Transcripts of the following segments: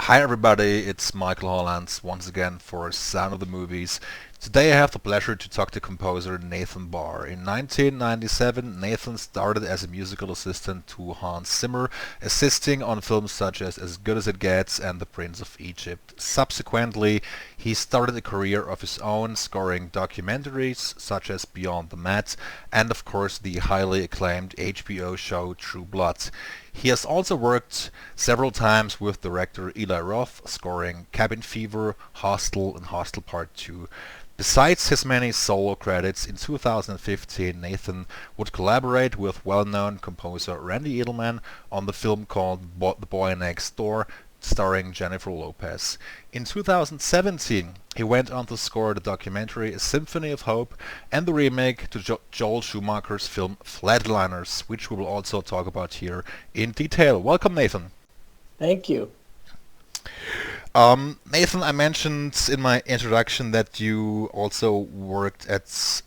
Hi everybody, it's Michael Hollands once again for Sound of the Movies. Today I have the pleasure to talk to composer Nathan Barr. In 1997, Nathan started as a musical assistant to Hans Zimmer, assisting on films such as Good as It Gets and The Prince of Egypt. Subsequently, he started a career of his own, scoring documentaries such as Beyond the Mat and of course the highly acclaimed HBO show True Blood. He has also worked several times with director Eli Roth, scoring Cabin Fever, Hostel, and Hostel Part 2. Besides his many solo credits, in 2015 Nathan would collaborate with well-known composer Randy Edelman on the film called The Boy Next Door, starring Jennifer Lopez. In 2017, he went on to score the documentary A Symphony of Hope and the remake to Joel Schumacher's film Flatliners, which we will also talk about here in detail. Welcome, Nathan. Thank you. Nathan, I mentioned in my introduction that you also worked at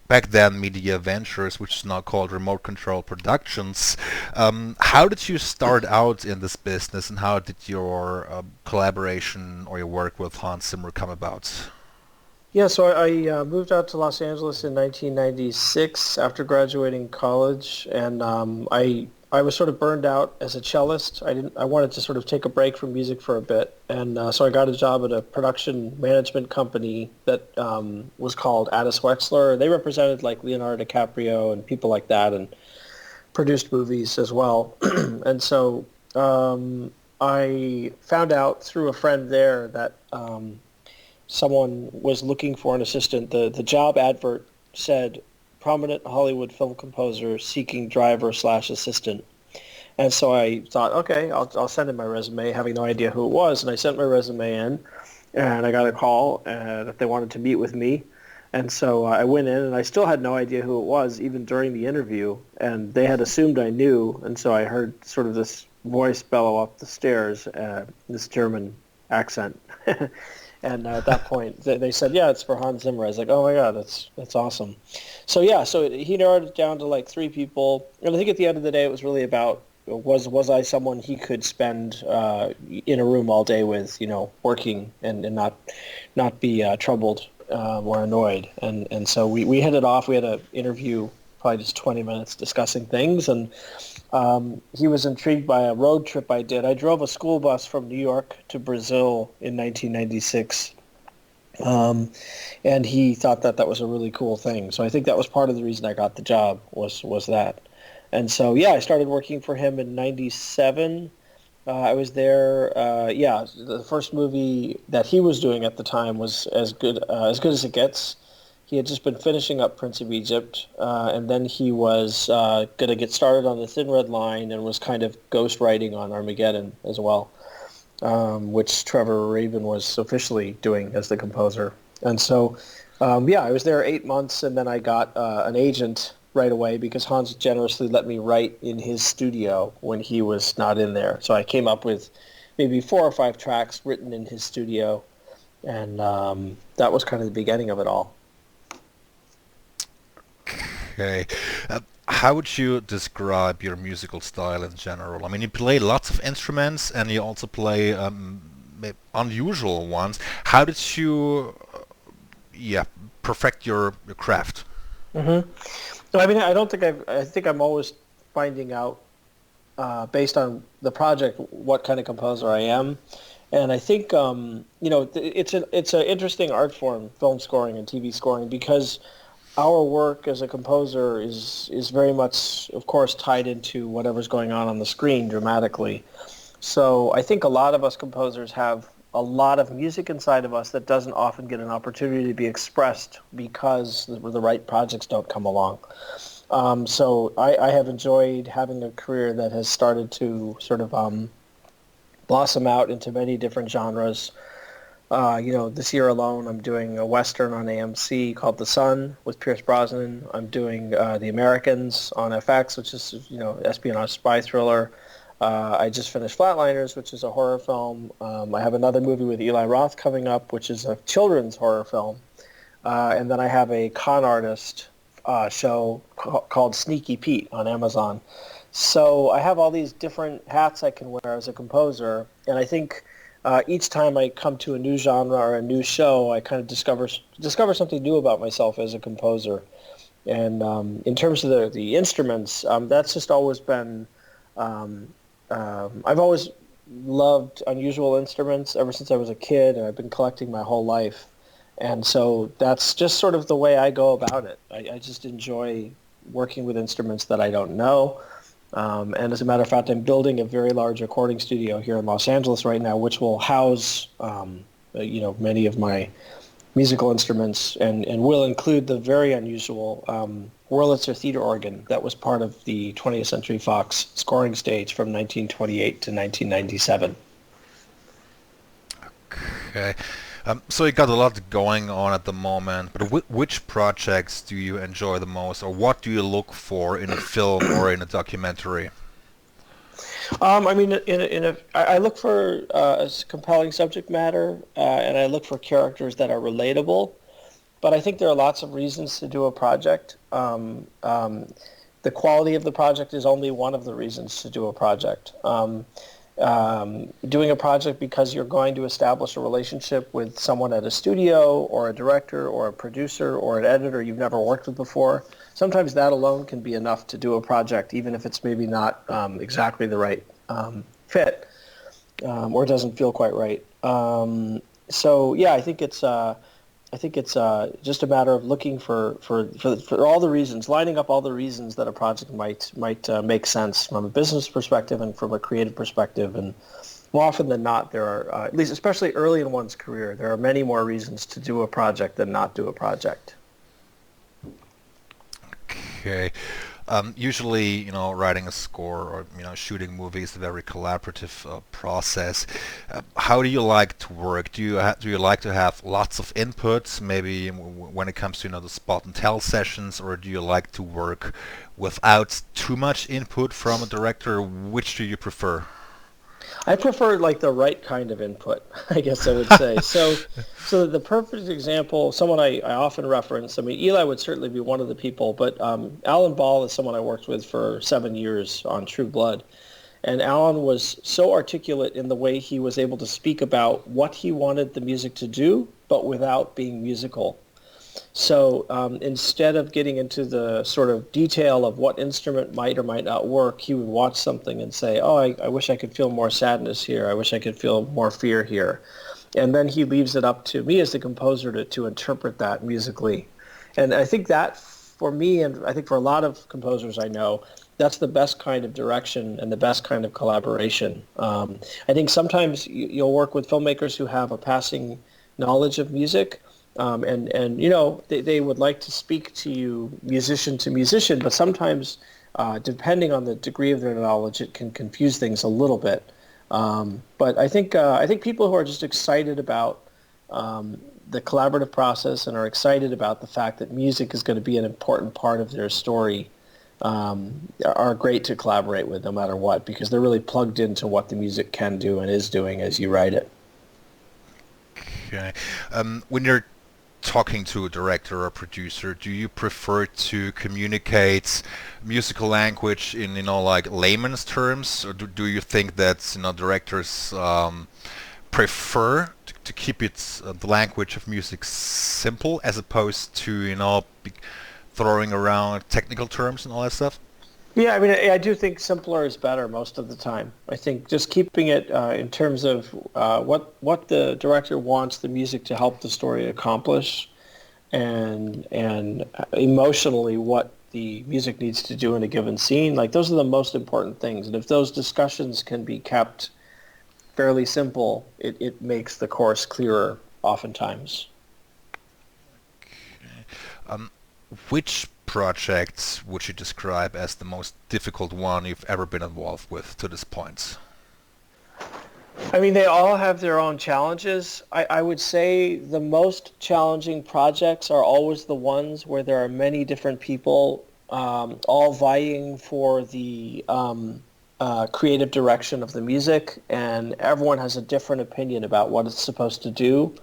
back then Media Ventures, which is now called Remote Control Productions. How did you start out in this business, and how did your collaboration or your work with Hans Zimmer come about? Yeah, so I moved out to Los Angeles in 1996 after graduating college, and I was sort of burned out as a cellist. I wanted to sort of take a break from music for a bit, and so I got a job at a production management company that was called Addis Wexler. They represented like Leonardo DiCaprio and people like that, and produced movies as well. And so I found out through a friend there that someone was looking for an assistant. The job advert said prominent Hollywood film composer seeking driver slash assistant. And so I thought, okay, I'll send in my resume, having no idea who it was. And I sent my resume in, and I got a call that they wanted to meet with me. And so I went in, and I still had no idea who it was, even during the interview. And they had assumed I knew, and so I heard sort of this voice bellow up the stairs, this German accent. And at that point, they said, "Yeah, it's for Hans Zimmer." I was like, "Oh my God, that's awesome." So yeah, so he narrowed it down to like three people, and I think at the end of the day, it was really about was I someone he could spend in a room all day with, working and not be troubled or annoyed, and so we hit it off. We had an interview, probably just 20 minutes discussing things, and he was intrigued by a road trip I did. I drove a school bus from New York to Brazil in 1996, and he thought that was a really cool thing. So I think that was part of the reason I got the job was that. And so, yeah, I started working for him in 97. I was there. Yeah, the first movie that he was doing at the time was as good as it gets. He had just been finishing up Prince of Egypt, and then he was going to get started on the Thin Red Line and was kind of ghostwriting on Armageddon as well, which Trevor Rabin was officially doing as the composer. And so, yeah, I was there 8 months, and then I got an agent right away because Hans generously let me write in his studio when he was not in there. So I came up with maybe 4 or 5 tracks written in his studio, and that was kind of the beginning of it all. Okay. How would you describe your musical style in general? I mean, you play lots of instruments and you also play unusual ones. How did you, yeah, perfect your craft? hmm So I mean, I don't think I think I'm always finding out based on the project what kind of composer I am, and I think it's an interesting art form, film scoring and TV scoring, because our work as a composer is very much, of course, tied into whatever's going on the screen dramatically. So I think a lot of us composers have a lot of music inside of us that doesn't often get an opportunity to be expressed because the right projects don't come along. So I have enjoyed having a career that has started to sort of blossom out into many different genres. This year alone, I'm doing a Western on AMC called The Sun with Pierce Brosnan. I'm doing The Americans on FX, which is, espionage spy thriller. I just finished Flatliners, which is a horror film. I have another movie with Eli Roth coming up, which is a children's horror film. And then I have a con artist show called Sneaky Pete on Amazon. So I have all these different hats I can wear as a composer, and I think each time I come to a new genre or a new show, I kind of discover something new about myself as a composer. And in terms of the instruments, that's just always been. I've always loved unusual instruments ever since I was a kid, and I've been collecting my whole life. And so that's just sort of the way I go about it. I just enjoy working with instruments that I don't know. And as a matter of fact, I'm building a very large recording studio here in Los Angeles right now, which will house, many of my musical instruments and will include the very unusual Wurlitzer theater organ that was part of the 20th Century Fox scoring stage from 1928 to 1997. Okay. So you got a lot going on at the moment, but which projects do you enjoy the most, or what do you look for in a film or in a documentary? I mean, I look for compelling subject matter, and I look for characters that are relatable. But I think there are lots of reasons to do a project. The quality of the project is only one of the reasons to do a project. Doing a project because you're going to establish a relationship with someone at a studio or a director or a producer or an editor you've never worked with before. Sometimes that alone can be enough to do a project, even if it's maybe not exactly the right fit or doesn't feel quite right. So yeah, I think it's just a matter of looking for all the reasons, lining up all the reasons that a project might make sense from a business perspective and from a creative perspective. And more often than not, there are, at least especially early in one's career, there are many more reasons to do a project than not do a project. Okay. Usually, writing a score or, shooting movies is a very collaborative process. How do you like to work? Do you like to have lots of inputs, maybe when it comes to, the spot and tell sessions, or do you like to work without too much input from a director? Which do you prefer? I prefer like the right kind of input, I guess I would say. So the perfect example, someone I often reference, I mean, Eli would certainly be one of the people, but Alan Ball is someone I worked with for 7 years on True Blood. And Alan was so articulate in the way he was able to speak about what he wanted the music to do, but without being musical. So instead of getting into the sort of detail of what instrument might or might not work, he would watch something and say, oh, I wish I could feel more sadness here. I wish I could feel more fear here. And then he leaves it up to me as the composer to interpret that musically. And I think that for me, and I think for a lot of composers I know, that's the best kind of direction and the best kind of collaboration. I think sometimes you'll work with filmmakers who have a passing knowledge of music, and they would like to speak to you musician to musician, but sometimes depending on the degree of their knowledge, it can confuse things a little bit. But I think people who are just excited about the collaborative process and are excited about the fact that music is going to be an important part of their story are great to collaborate with no matter what, because they're really plugged into what the music can do and is doing as you write it. Okay. When you're talking to a director or producer, do you prefer to communicate musical language in, like layman's terms, or do you think that, directors prefer to keep it the language of music simple as opposed to, throwing around technical terms and all that stuff? Yeah, I mean, I do think simpler is better most of the time. I think just keeping it in terms of what the director wants the music to help the story accomplish, and emotionally what the music needs to do in a given scene. Like those are the most important things. And if those discussions can be kept fairly simple, it makes the course clearer oftentimes. Um, which projects would you describe as the most difficult one you've ever been involved with to this point? I mean, they all have their own challenges. I would say the most challenging projects are always the ones where there are many different people all vying for the creative direction of the music, and everyone has a different opinion about what it's supposed to do.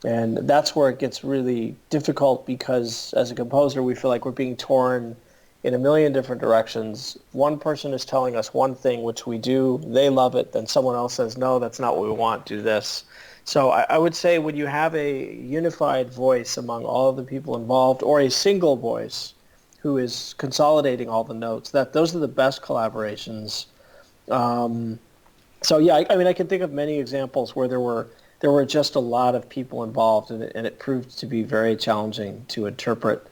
And that's where it gets really difficult because as a composer, we feel like we're being torn in a million different directions. One person is telling us one thing, which we do, they love it, then someone else says, no, that's not what we want, do this. So I would say when you have a unified voice among all of the people involved, or a single voice who is consolidating all the notes, that those are the best collaborations. So yeah, I mean, I can think of many examples where there were just a lot of people involved, and it proved to be very challenging to interpret.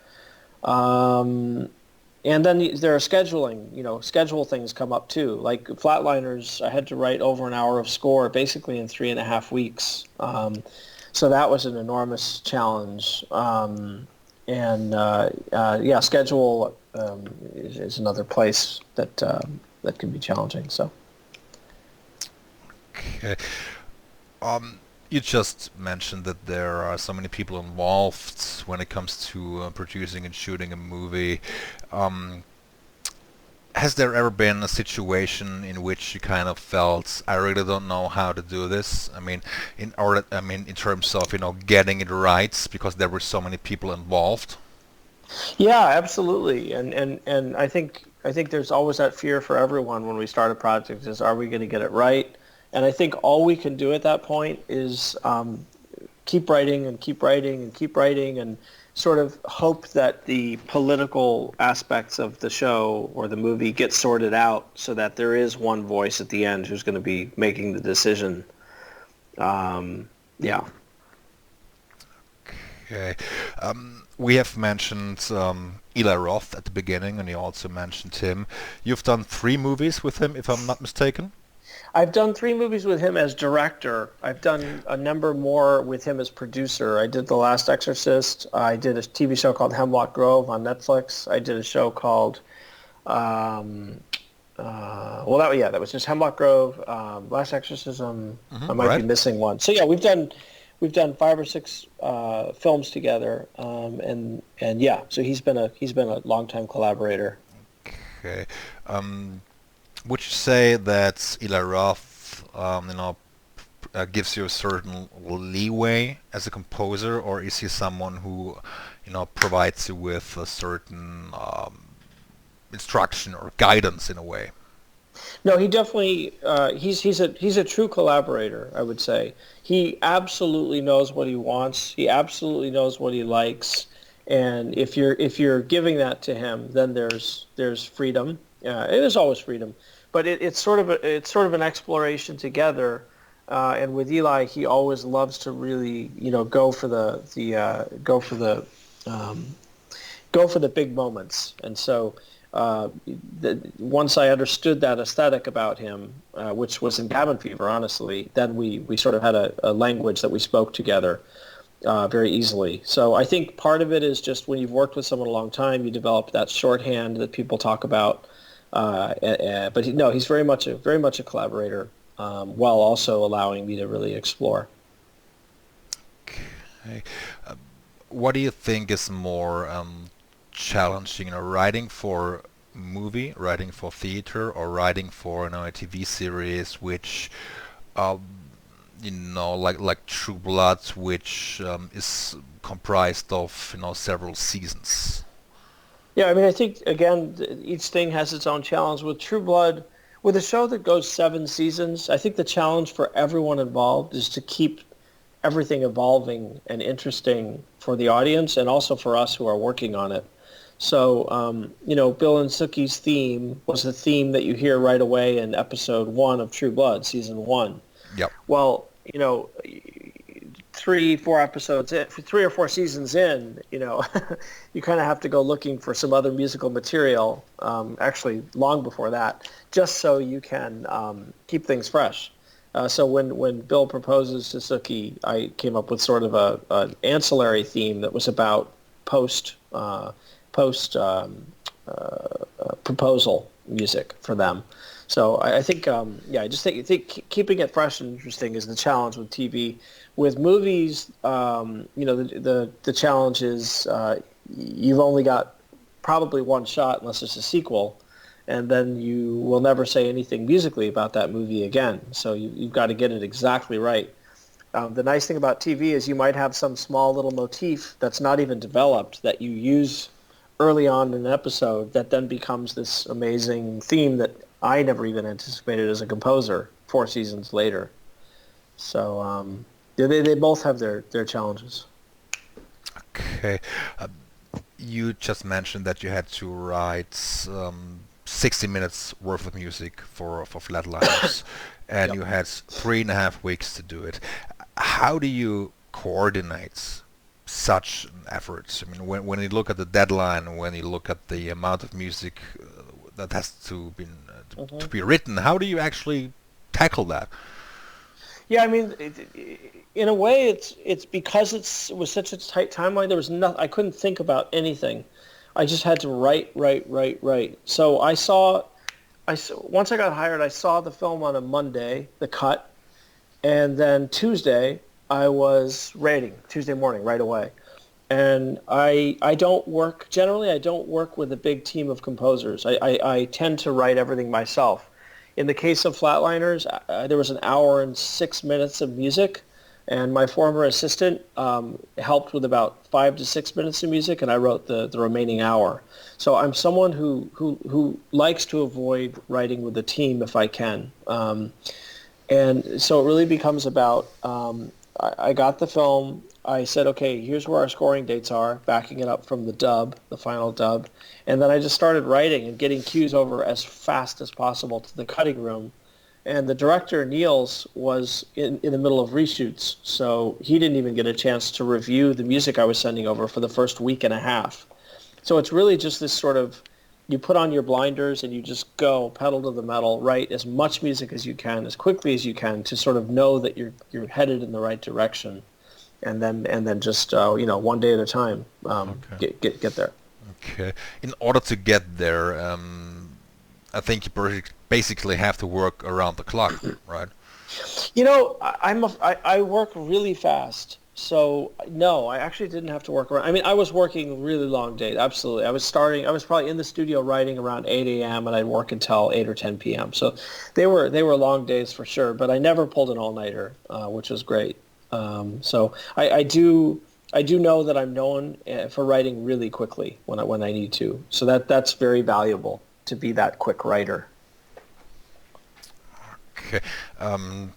And then there are scheduling, schedule things come up too. Like Flatliners, I had to write over an hour of score basically in 3.5 weeks. So that was an enormous challenge. Yeah, schedule is another place that that can be challenging. So. Okay. You just mentioned that there are so many people involved when it comes to producing and shooting a movie. Has there ever been a situation in which you kind of felt, I really don't know how to do this? In terms of, getting it right because there were so many people involved? Yeah, absolutely. And I think there's always that fear for everyone when we start a project is, are we going to get it right? And I think all we can do at that point is keep writing and keep writing and keep writing and sort of hope that the political aspects of the show or the movie get sorted out so that there is one voice at the end who's going to be making the decision. Yeah. Okay. We have mentioned Eli Roth at the beginning, and you also mentioned him. You've done 3 movies with him, if I'm not mistaken. I've done 3 movies with him as director. I've done a number more with him as producer. I did The Last Exorcist. I did a TV show called Hemlock Grove on Netflix. I did a show called, that was just Hemlock Grove, Last Exorcism. I might be missing one. So yeah, we've done 5 or 6 films together, and yeah, so he's been a longtime collaborator. Okay. Would you say that Eli Roth, gives you a certain leeway as a composer, or is he someone who, provides you with a certain instruction or guidance in a way? No, he definitely he's a true collaborator, I would say. He absolutely knows what he wants. He absolutely knows what he likes, and if you're giving that to him, then there's freedom. It is always freedom, but it's sort of an exploration together. And with Eli, he always loves to really go for the big moments. And so once I understood that aesthetic about him, which was in Cabin Fever, honestly, then we sort of had a language that we spoke together very easily. So I think part of it is just when you've worked with someone a long time, you develop that shorthand that people talk about. But he's very much a collaborator, while also allowing me to really explore. Okay. What do you think is more challenging, writing for movie, writing for theater, or writing for a TV series, which like True Blood, which is comprised of several seasons? Yeah, I mean, I think, again, each thing has its own challenge. With True Blood, with a show that goes 7 seasons, I think the challenge for everyone involved is to keep everything evolving and interesting for the audience and also for us who are working on it. So, Bill and Sookie's theme was the theme that you hear right away in episode 1 of True Blood, season 1. Yep. Well, 3 or 4 seasons in, you kind of have to go looking for some other musical material, actually long before that, just so you can keep things fresh. So when Bill proposes to Sookie, I came up with sort of an ancillary theme that was about post proposal music for them. So I think, I just think keeping it fresh and interesting is the challenge with TV. With movies, the challenge is you've only got probably one shot unless it's a sequel, and then you will never say anything musically about that movie again. So you've got to get it exactly right. The nice thing about TV is you might have some small little motif that's not even developed that you use early on in an episode that then becomes this amazing theme that I never even anticipated as a composer 4 seasons later. So they both have their challenges. Okay. Uh, you just mentioned that you had to write 60 minutes worth of music for Flatliners, and Yep. you had 3.5 weeks to do it. How do you coordinate such an effort? I mean, when you look at the deadline, when you look at the amount of music that has to Mhm. be written, how do you actually tackle that? Yeah, I mean, in a way, it's because it was such a tight timeline. There was nothing. I couldn't think about anything. I just had to write, write, write, write. So once I got hired, I saw the film on a Monday, the cut, and then Tuesday I was rating Tuesday morning right away. And I don't work generally. I don't work with a big team of composers. I tend to write everything myself. In the case of Flatliners, there was an hour and 6 minutes of music, and my former assistant helped with about 5 to 6 minutes of music, and I wrote the remaining hour. So I'm someone who likes to avoid writing with a team if I can. And so it really becomes about, I got the film, I said, okay, here's where our scoring dates are, backing it up from the dub, the final dub. And then I just started writing and getting cues over as fast as possible to the cutting room. And the director, Niels, was in the middle of reshoots, so he didn't even get a chance to review the music I was sending over for the first week and a half. So it's really just this sort of, you put on your blinders and you just go pedal to the metal, write as much music as you can, as quickly as you can, to sort of know that you're headed in the right direction, and then just one day at a time, Okay. get there. Okay. In order to get there, I think you basically have to work around the clock, right? I work really fast. So no, I actually didn't have to work around. I mean, I was working really long days. Absolutely. I was probably in the studio writing around 8 a.m. and I'd work until 8 or 10 p.m. So they were long days for sure, but I never pulled an all-nighter, which was great. So I do know that I'm known for writing really quickly when I need to. So that's very valuable to be that quick writer. Okay.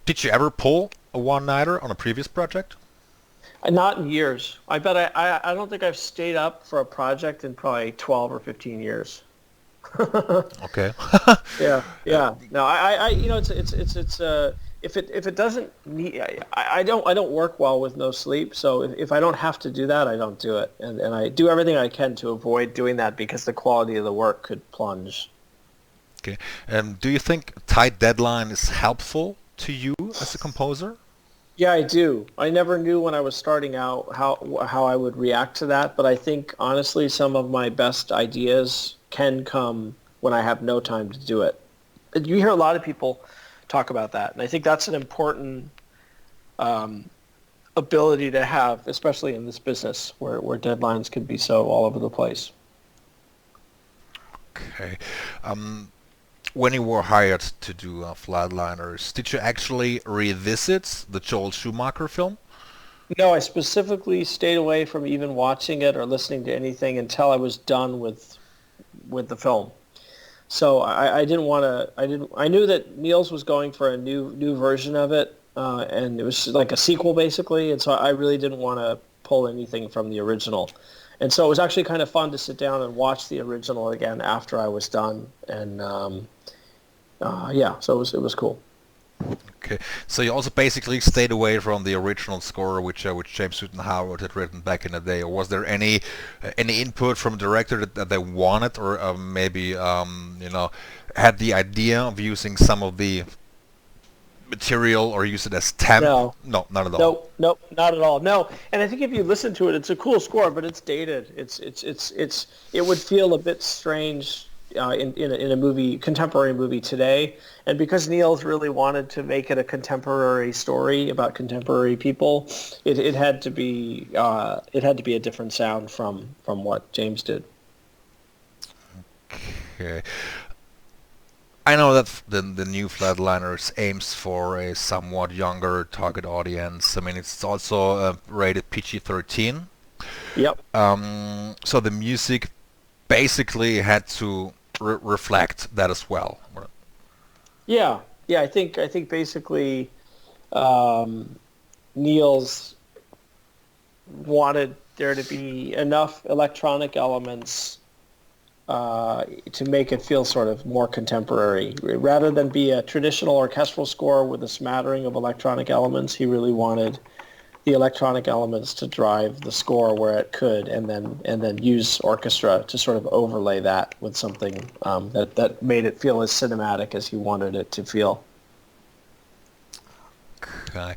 Did you ever pull a one-nighter on a previous project? Not in years. I bet I don't think I've stayed up for a project in probably 12 or 15 years. Okay. Yeah, Uh, yeah. No, it's if it doesn't need, I don't work well with no sleep. So if I don't have to do that, I don't do it, and I do everything I can to avoid doing that because the quality of the work could plunge. Okay. Do you think a tight deadline is helpful to you as a composer? Yeah, I do. I never knew when I was starting out how I would react to that, but I think honestly some of my best ideas can come when I have no time to do it. And you hear a lot of people talk about that, and I think that's an important um, ability to have, especially in this business where deadlines can be so all over the place. Okay. Um, when you were hired to do Flatliners, did you actually revisit the Joel Schumacher film? No, I specifically stayed away from even watching it or listening to anything until I was done with the film. So I didn't want to. I knew that Niels was going for a new version of it, and it was like a sequel basically. And so I really didn't want to pull anything from the original. And so it was actually kind of fun to sit down and watch the original again after I was done. And yeah, so it was cool. Okay, so you also basically stayed away from the original score, which James Newton Howard had written back in the day. Or was there any input from the director that they wanted, or maybe had the idea of using some of the material or use it as temp? No, No, not at all. no, no, not at all. No, and I think if you listen to it, it's a cool score, but it's dated. It would feel a bit strange in a movie, contemporary movie today. And because Niels really wanted to make it a contemporary story about contemporary people, it had to be a different sound from what James did. Okay. I know that the new Flatliners aims for a somewhat younger target audience. I mean, it's also rated PG-13. Yep. So the music basically had to reflect that as well. Yeah, yeah. I think basically um, Niels wanted there to be enough electronic elements to make it feel sort of more contemporary. Rather than be a traditional orchestral score with a smattering of electronic elements, he really wanted the electronic elements to drive the score where it could, and then use orchestra to sort of overlay that with something that made it feel as cinematic as he wanted it to feel. Okay.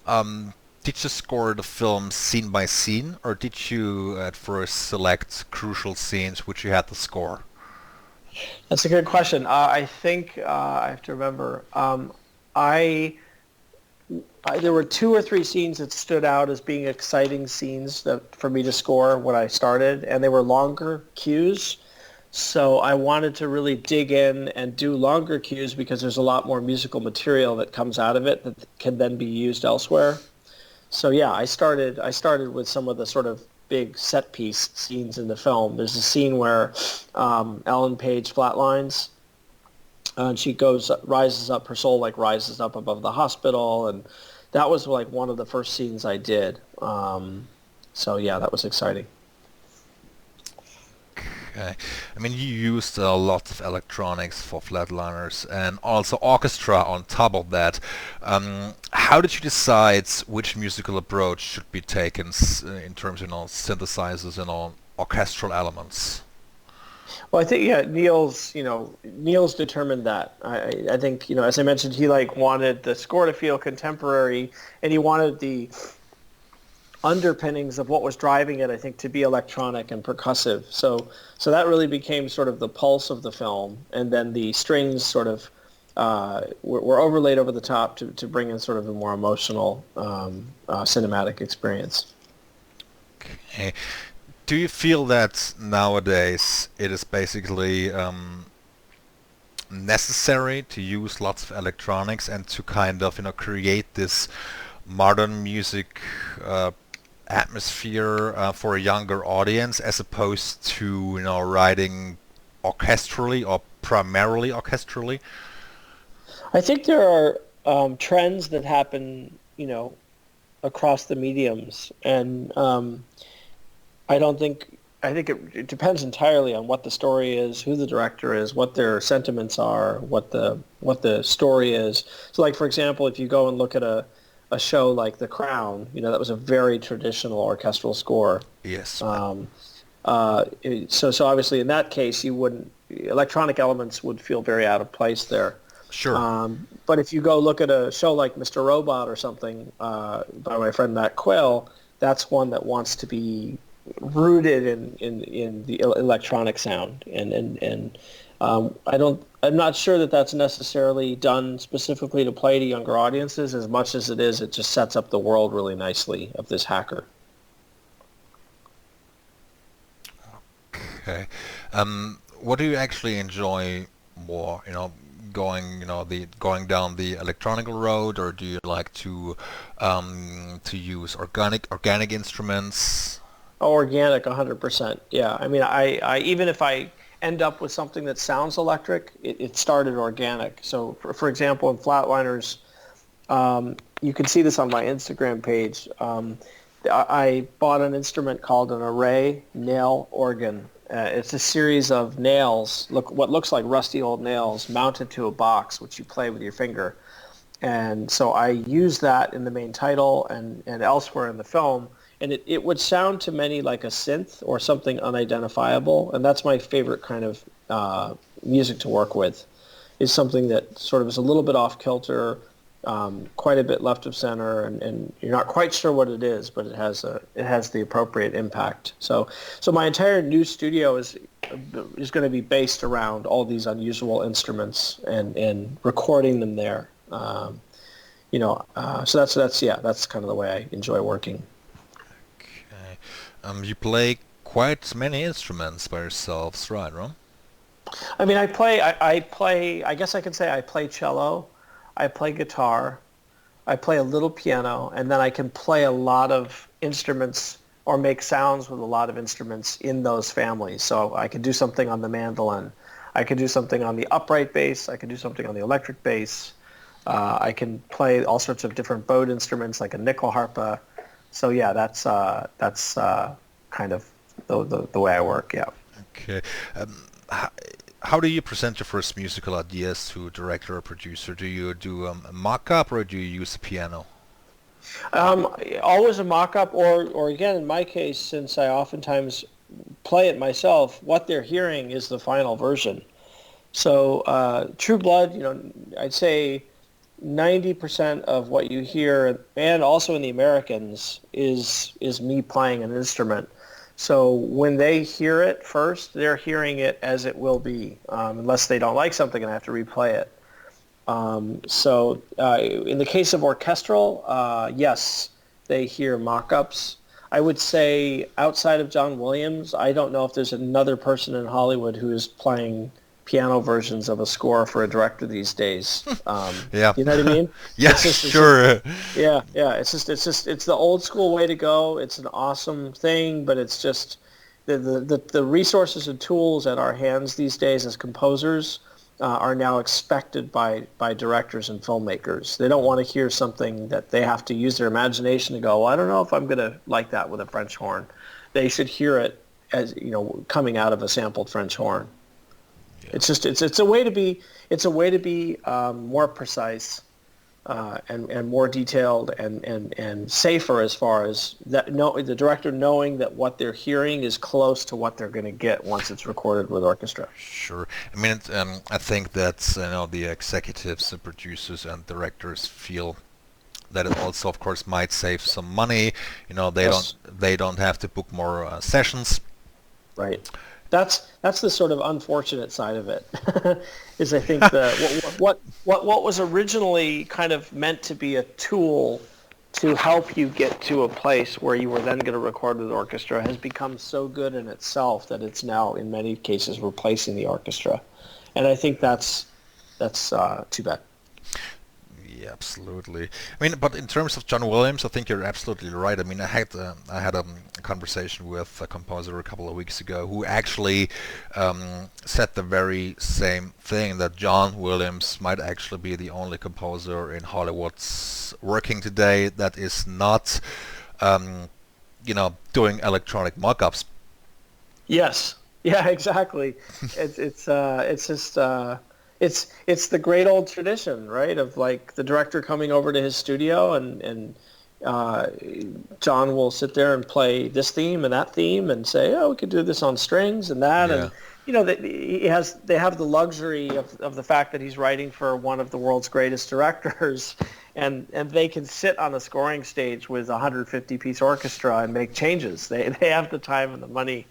Um, did you score the film scene by scene, or did you at first select crucial scenes which you had to score? That's a good question. I think I have to remember. I there were two or three scenes that stood out as being exciting scenes that for me to score when I started, and they were longer cues. So I wanted to really dig in and do longer cues because there's a lot more musical material that comes out of it that can then be used elsewhere. So yeah, I started with some of the sort of big set piece scenes in the film. There's a scene where Ellen Page flatlines, and she rises up, her soul like rises up above the hospital, and that was like one of the first scenes I did. So yeah, that was exciting. Okay. I mean, you used lots of electronics for Flatliners and also orchestra on top of that. How did you decide which musical approach should be taken in terms of, synthesizers and all orchestral elements? Well, I think yeah, Niels determined that. I think as I mentioned, he like wanted the score to feel contemporary, and he wanted the underpinnings of what was driving it, I think, to be electronic and percussive. So that really became sort of the pulse of the film, and then the strings sort of were overlaid over the top to bring in sort of a more emotional cinematic experience. Okay. Do you feel that nowadays it is basically necessary to use lots of electronics and to kind of create this modern music atmosphere for a younger audience as opposed to writing orchestrally or primarily orchestrally? I think there are trends that happen, across the mediums, and I don't think I think it depends entirely on what the story is, who the director is, what their sentiments are, what the story is. So, like for example, if you go and look at a show like The Crown, that was a very traditional orchestral score. Yes. Um, so obviously in that case, you wouldn't electronic elements would feel very out of place there. Sure. But if you go look at a show like Mr. Robot or something by my friend Matt Quill, that's one that wants to be rooted in the electronic sound, and I'm not sure that that's necessarily done specifically to play to younger audiences as much as it just sets up the world really nicely of this hacker. Okay. What do you actually enjoy more? Going down the electronical road, or do you like to use organic instruments? Organic, 100%. Yeah, I mean, I even if I end up with something that sounds electric, it started organic. So, for example, in Flatliners, you can see this on my Instagram page. I bought an instrument called an array nail organ. It's a series of nails, what looks like rusty old nails, mounted to a box, which you play with your finger. And so I use that in the main title and elsewhere in the film. And it would sound to many like a synth or something unidentifiable. And that's my favorite kind of music to work with, is something that sort of is a little bit off kilter, quite a bit left of center, and you're not quite sure what it is, but it has the appropriate impact. So my entire new studio is going to be based around all these unusual instruments and recording them there. So that's kind of the way I enjoy working. Okay. You play quite many instruments by yourselves, right, Ron? I mean, I play, I guess I could say I play cello, I play guitar, I play a little piano, and then I can play a lot of instruments or make sounds with a lot of instruments in those families. So I could do something on the mandolin. I could do something on the upright bass. I could do something on the electric bass. I can play all sorts of different bowed instruments like a nickel harpa. So yeah, that's kind of the way I work. Yeah. Okay. How do you present your first musical ideas to a director or producer? Do you do a mock-up or do you use a piano? Always a mock-up, or again, in my case, since I oftentimes play it myself, what they're hearing is the final version. So True Blood, I'd say 90% of what you hear, and also in the Americans, is me playing an instrument. So when they hear it first, they're hearing it as it will be, unless they don't like something and I have to replay it. So in the case of orchestral, yes, they hear mock-ups. I would say outside of John Williams, I don't know if there's another person in Hollywood who is playing piano versions of a score for a director these days. Yeah. You know what I mean? Yeah, sure. Yeah. It's the old school way to go. It's an awesome thing, but it's just the resources and tools at our hands these days as composers are now expected by directors and filmmakers. They don't want to hear something that they have to use their imagination to go, well, I don't know if I'm going to like that with a French horn. They should hear it as, coming out of a sampled French horn. Yeah. It's a way to be more precise and more detailed and safer as far as that. The director knowing that what they're hearing is close to what they're going to get once it's recorded with orchestra. Sure. I mean, I think that the executives and producers and directors feel that it also, of course, might save some money. They don't have to book more sessions. Right. That's the sort of unfortunate side of it. Is I think what was originally kind of meant to be a tool to help you get to a place where you were then going to record with orchestra has become so good in itself that it's now in many cases replacing the orchestra, and I think that's too bad. Yeah, absolutely. I mean, but in terms of John Williams, I think you're absolutely right. I mean, I had a conversation with a composer a couple of weeks ago who actually said the very same thing, that John Williams might actually be the only composer in Hollywood's working today that is not, doing electronic mock-ups. Yes. Yeah. Exactly. It's just. It's the great old tradition, right, of like the director coming over to his studio and John will sit there and play this theme and that theme and say, oh, we could do this on strings and that. Yeah. And they have the luxury of the fact that he's writing for one of the world's greatest directors, and they can sit on a scoring stage with a 150-piece orchestra and make changes. They have the time and the money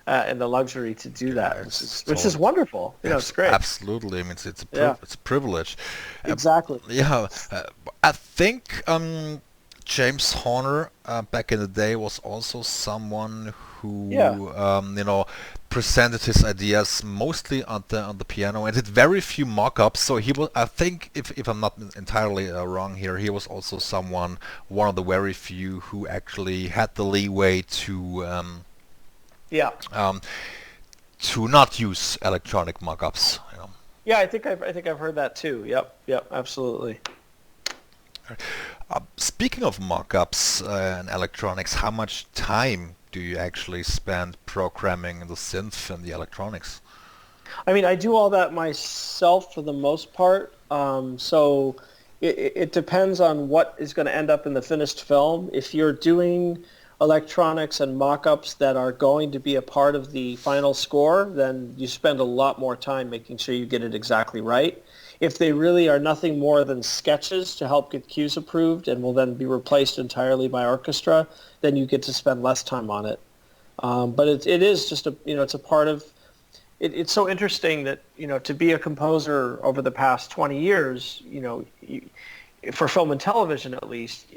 and the luxury to do that, which is wonderful. It's great. Absolutely. I mean, it's a privilege. Exactly. I think James Horner back in the day was also someone who presented his ideas mostly on the piano and did very few mock-ups. So he was, I think, if I'm not entirely wrong here, he was also one of the very few who actually had the leeway to to not use electronic mock-ups. Yeah, I think I've heard that too. Yep, absolutely. Speaking of mock-ups and electronics, how much time do you actually spend programming the synth and the electronics? I mean, I do all that myself for the most part. So it depends on what is going to end up in the finished film. If you're doing electronics and mock-ups that are going to be a part of the final score, then you spend a lot more time making sure you get it exactly right. If they really are nothing more than sketches to help get cues approved and will then be replaced entirely by orchestra, then you get to spend less time on it. But it is just it's a part of it. It's so interesting that to be a composer over the past 20 years, for film and television at least,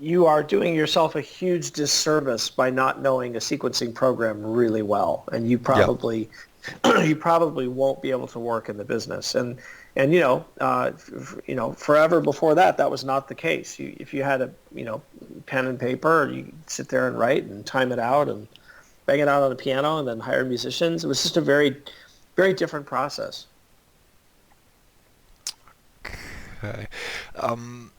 you are doing yourself a huge disservice by not knowing a sequencing program really well, and you probably won't be able to work in the business. And forever before that was not the case. If you had pen and paper. You sit there and write and time it out and bang it out on the piano and then hire musicians. It was just a very, very different process. Okay. Um,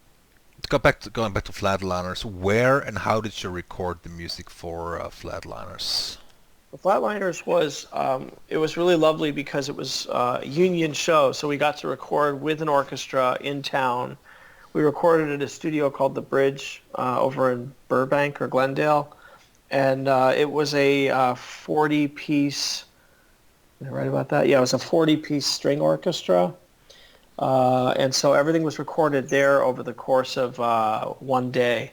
going back to Flatliners, where and how did you record the music for Flatliners? The Flatliners was it was really lovely because it was a union show, so we got to record with an orchestra in town. We recorded at a studio called The Bridge over in Burbank or Glendale, and it was a 40-piece. Am I right about that? Yeah, it was a 40-piece string orchestra. And so everything was recorded there over the course of one day.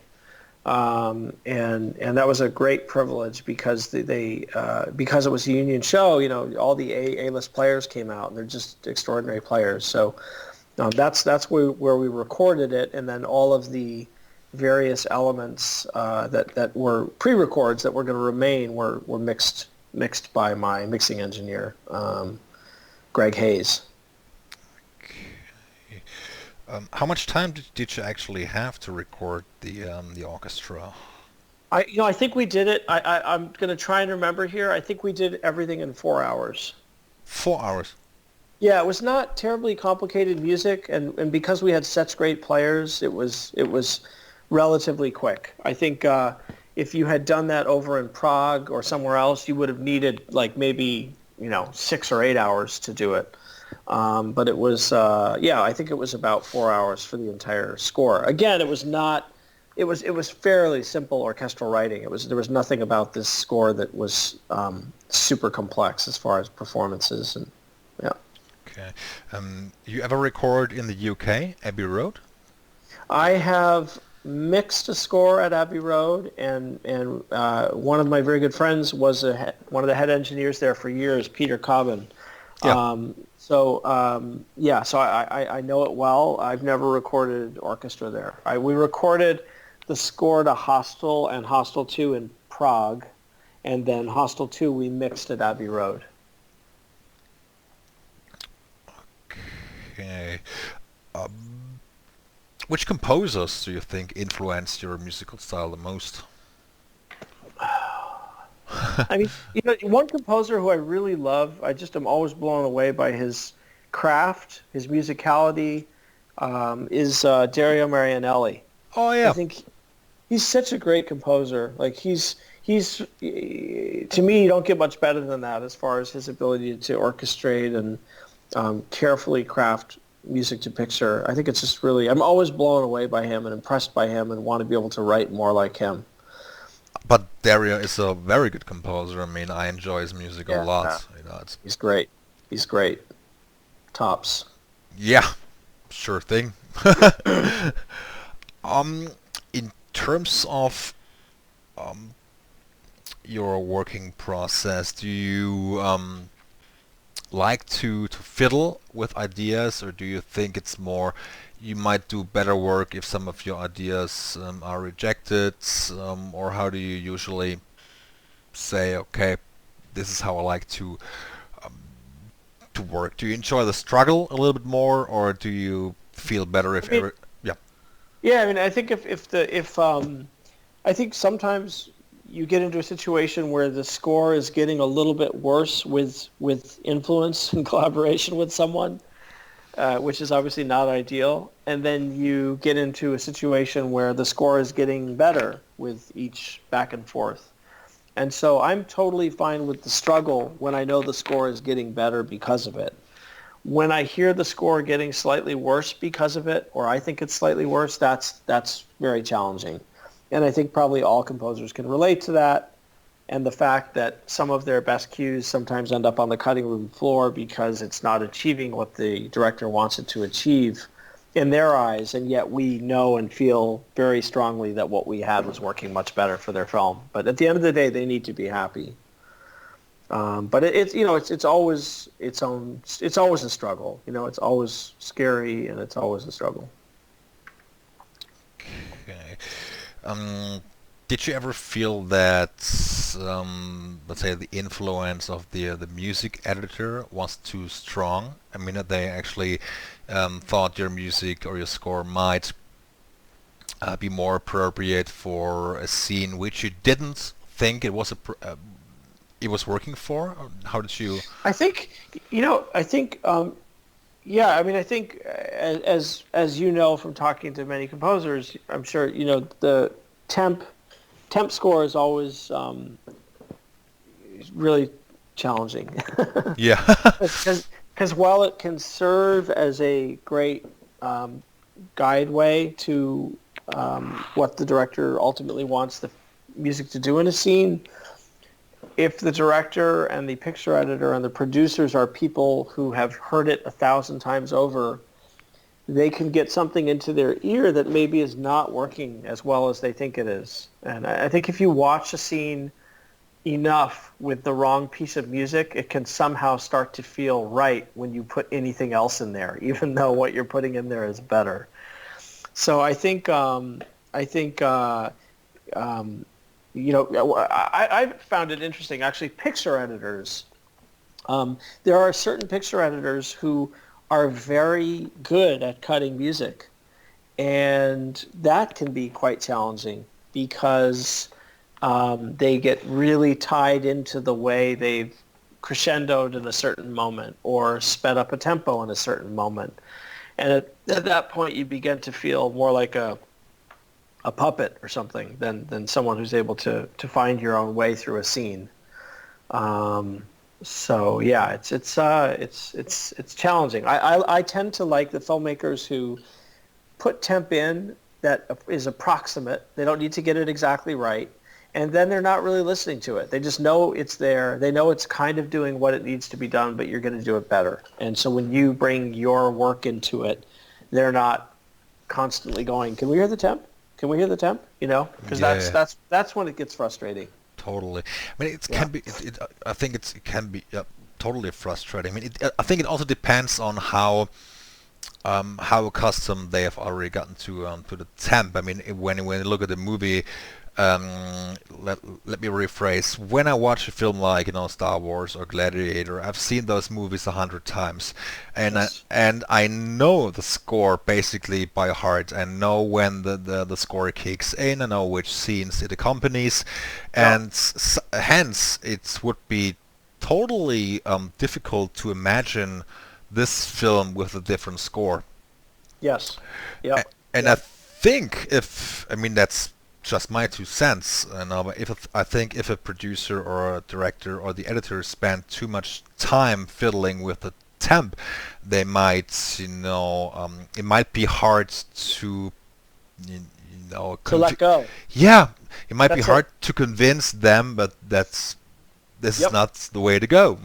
And that was a great privilege because because it was a union show, you know, all the A-list players came out and they're just extraordinary players. So that's where we recorded it, and then all of the various elements that were pre-records that were going to remain were mixed by my mixing engineer, Greg Hayes. How much time did you actually have to record the orchestra? I think we did it. I'm going to try and remember here. I think we did everything in 4 hours. 4 hours. Yeah, it was not terribly complicated music, and because we had such great players, it was relatively quick. I think if you had done that over in Prague or somewhere else, you would have needed like maybe 6 or 8 hours to do it. But it was, I think it was about 4 hours for the entire score. Again, it was fairly simple orchestral writing. There was nothing about this score that was super complex as far as performances and yeah. Okay. You ever record in the UK, Abbey Road? I have mixed a score at Abbey Road, and one of my very good friends was one of the head engineers there for years, Peter Cobbin. Yeah. So I know it well. I've never recorded orchestra there. We recorded the score to Hostel and Hostel 2 in Prague, and then Hostel 2 we mixed at Abbey Road. Okay. Which composers do you think influenced your musical style the most? I mean, one composer who I really love, I just am always blown away by his craft, his musicality, is Dario Marianelli. Oh yeah. I think he's such a great composer. Like he's to me, you don't get much better than that as far as his ability to orchestrate and carefully craft music to picture. I think it's just really, I'm always blown away by him and impressed by him and want to be able to write more like him. But Dario is a very good composer. I mean, I enjoy his music a lot. He's great. He's great. Tops. Yeah, sure thing. In terms of your working process, do you like to fiddle with ideas, or do you think it's more you might do better work if some of your ideas are rejected, or how do you usually say, okay, this is how I like to work? Do you enjoy the struggle a little bit more, or do you feel better if yeah? Yeah, I mean, I think I think sometimes you get into a situation where the score is getting a little bit worse with influence and collaboration with someone, which is obviously not ideal. And then you get into a situation where the score is getting better with each back and forth. And so I'm totally fine with the struggle when I know the score is getting better because of it. When I hear the score getting slightly worse because of it, or I think it's slightly worse, that's very challenging. And I think probably all composers can relate to that. And the fact that some of their best cues sometimes end up on the cutting room floor because it's not achieving what the director wants it to achieve in their eyes, and yet we know and feel very strongly that what we had was working much better for their film. But at the end of the day, they need to be happy. But it's always it's always a struggle. It's always scary and it's always a struggle. Okay. Did you ever feel that, let's say, the influence of the music editor was too strong? I mean, that they actually thought your music or your score might be more appropriate for a scene which you didn't think it was working for? Or how did you? I think, I think, yeah, I mean, I think as you know from talking to many composers, I'm sure, the temp score is always really challenging. Yeah. Because while it can serve as a great guideway to what the director ultimately wants the music to do in a scene, if the director and the picture editor and the producers are people who have heard it 1,000 times over, they can get something into their ear that maybe is not working as well as they think it is. And I think if you watch a scene enough with the wrong piece of music, it can somehow start to feel right when you put anything else in there, even though what you're putting in there is better. So I think I found it interesting, actually. Picture editors. There are certain picture editors who are very good at cutting music, and that can be quite challenging because they get really tied into the way they've crescendoed in a certain moment or sped up a tempo in a certain moment. And at that point, you begin to feel more like a puppet or something than someone who's able to find your own way through a scene. So yeah, it's challenging. I tend to like the filmmakers who put temp in that is approximate. They don't need to get it exactly right. And then they're not really listening to it. They just know it's there. They know it's kind of doing what it needs to be done, but you're going to do it better. And so when you bring your work into it, they're not constantly going, can we hear the temp? Can we hear the temp? Because that's when it gets frustrating. Totally. I mean, it can be. I think it can be totally frustrating. I mean, I think it also depends on how accustomed they have already gotten to the temp. I mean, when you look at the movie, let me rephrase. When I watch a film like Star Wars or Gladiator, I've seen those movies 100 times, and Yes. I know the score basically by heart. I know when the score kicks in. I know which scenes it accompanies, Yeah. and hence it would be totally difficult to imagine this film with a different score. Yes. Yep. And I Yep. think I mean that's just my 2 cents, but I think if a producer or a director or the editor spend too much time fiddling with the temp, they might, it might be hard to, you To let go. yeah, it might be That's hard it. to convince them, but this is Yep. not the way to go.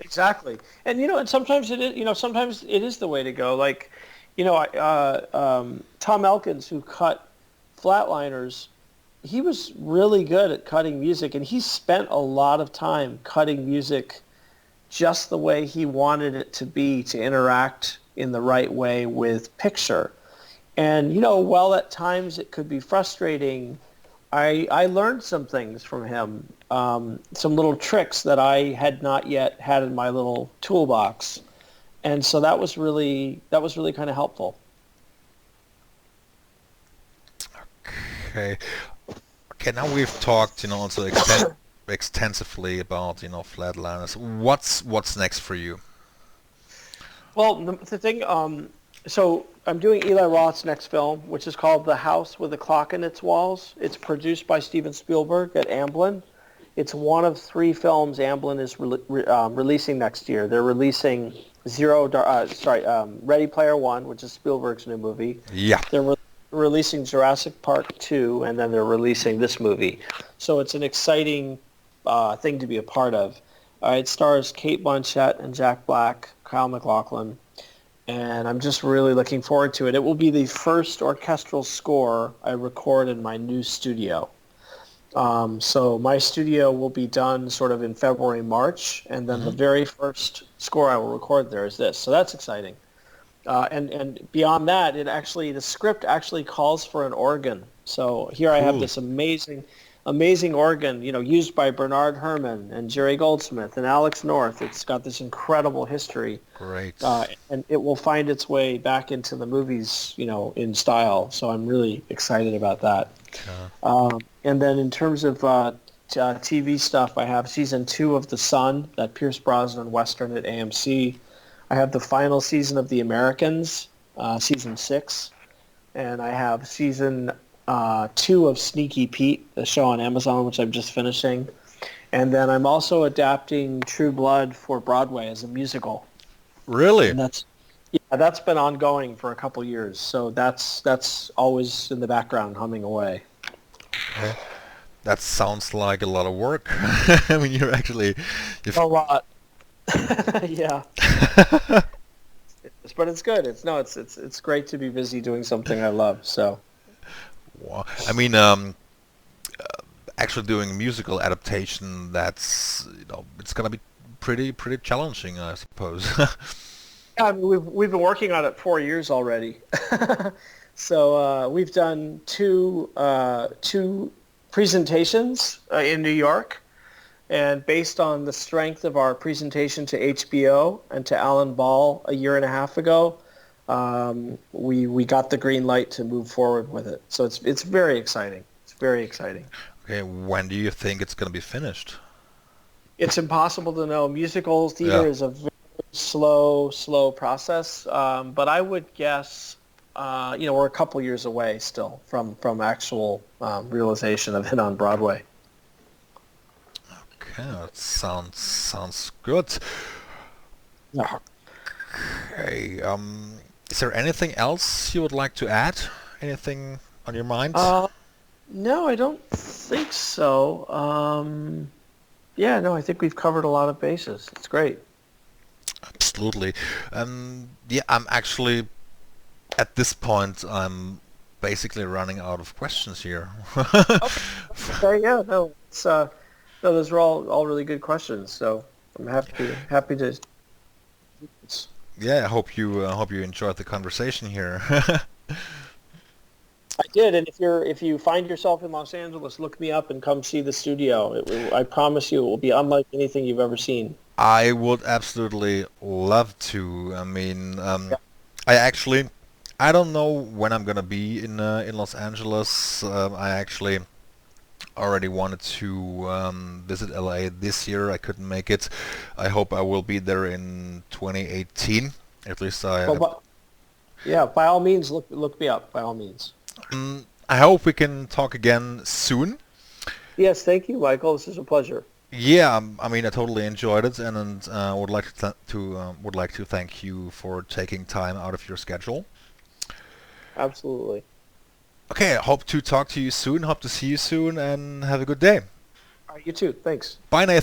Exactly. And sometimes it is. Sometimes it is the way to go. Like, Tom Elkins, who cut Flatliners, he was really good at cutting music, and he spent a lot of time cutting music just the way he wanted it to be to interact in the right way with picture. And, while at times it could be frustrating, I learned some things from him, some little tricks that I had not yet had in my little toolbox. And so that was really kind of helpful. Okay. Okay, now we've talked, also extensively about, Flatliners. What's next for you? Well, the thing, so I'm doing Eli Roth's next film, which is called The House with a Clock in Its Walls. It's produced by Steven Spielberg at Amblin. It's one of 3 films Amblin is releasing next year. They're releasing Ready Player One, which is Spielberg's new movie. Yeah. They're releasing Jurassic Park 2, and then they're releasing this movie. So it's an exciting thing to be a part of. It stars Kate Blanchett and Jack Black, Kyle MacLachlan, and I'm just really looking forward to it. It will be the first orchestral score I record in my new studio. So my studio will be done sort of in February, March, and then the Hmm. very first score I will record there is this. So that's exciting. And beyond that, the script actually calls for an organ. So here I have Cool. this amazing amazing organ, used by Bernard Herrmann and Jerry Goldsmith and Alex North. It's got this incredible history, Great. and it will find its way back into the movies, in style. So I'm really excited about that. And then in terms of TV stuff, I have season 2 of The Sun, that Pierce Brosnan Western at AMC. I have the final season of The Americans, season 6. And I have season 2 of Sneaky Pete, the show on Amazon, which I'm just finishing. And then I'm also adapting True Blood for Broadway as a musical. Really? And that's been ongoing for a couple years. So that's always in the background humming away. Okay. That sounds like a lot of work. I mean, you've A lot. Yeah. But it's good. It's great to be busy doing something I love. So. Wow. I mean, actually doing a musical adaptation, that's it's gonna be pretty challenging, I suppose. Yeah, I mean, we've been working on it 4 years already. So we've done two presentations in New York, and based on the strength of our presentation to HBO and to Alan Ball a year and a half ago, we got the green light to move forward with it. So it's very exciting. It's very exciting. Okay, when do you think it's gonna be finished? It's impossible to know. Musical theater is a very slow process, but I would guess we're a couple years away still from actual realization of it on Broadway. Okay, that sounds good. Yeah. Okay, is there anything else you would like to add? Anything on your mind? No, I don't think so. No, I think we've covered a lot of bases. It's great. Absolutely. Yeah, I'm actually at this point I'm basically running out of questions here. Okay, yeah, no, no, those are all really good questions. So I'm happy to. Yeah, I hope you enjoyed the conversation here. I did, and if you find yourself in Los Angeles, look me up and come see the studio. I promise you, it will be unlike anything you've ever seen. I would absolutely love to. I mean, Yeah. I don't know when I'm gonna be in Los Angeles. I actually already wanted to visit LA this year. I couldn't make it. I hope I will be there in 2018. At least Yeah, by all means, look me up. By all means. I hope we can talk again soon. Yes, thank you, Michael. This is a pleasure. Yeah, I mean, I totally enjoyed it, and would like to thank you for taking time out of your schedule. Absolutely. Okay, I hope to talk to you soon. Hope to see you soon, and have a good day. All right, you too. Thanks. Bye, Nathan.